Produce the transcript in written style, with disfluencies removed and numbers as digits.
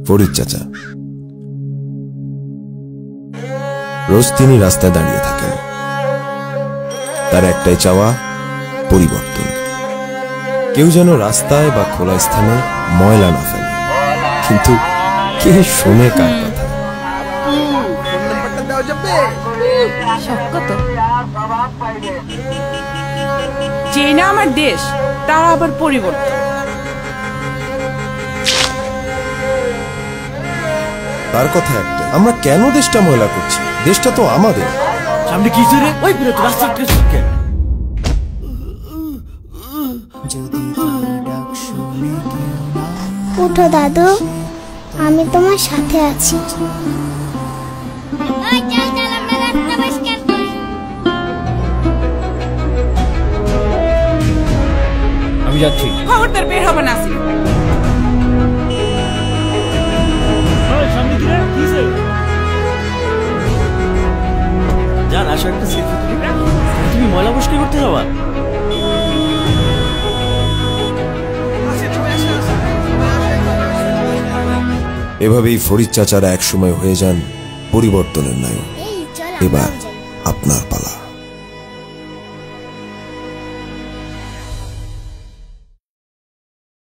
ফরিদ চাচা। রোজ তিনি রাস্তায় দাঁড়িয়ে থাকেন, তার একটাই চাওয়া পরিবর্তন। কেউ যেন রাস্তায় বা খোলা স্থানে ময়লা না ফেলে, কিন্তু কে শোনে কার কথা? চেনা আমার দেশ, তার আবার পরিবর্তন। তার কথা একটা, আমরা কেন দেশটা ময়লা করছি? দেশটা তো আমাদের। সামনে কি রে? ওই বিরত রাস্তা কেন? উঠো দাদু, আমি তোমার সাথে আছি। আমি যাচ্ছি। খবরদার বের হবে না। যান, আসো একটা সেলফি তুলি। তুমি ময়লা পরিষ্কার করতে যাবা? এভাবেই ফরিদ চাচারা একসময় হয়ে যান পরিবর্তনের নায়ক। এবার আপনার পালা।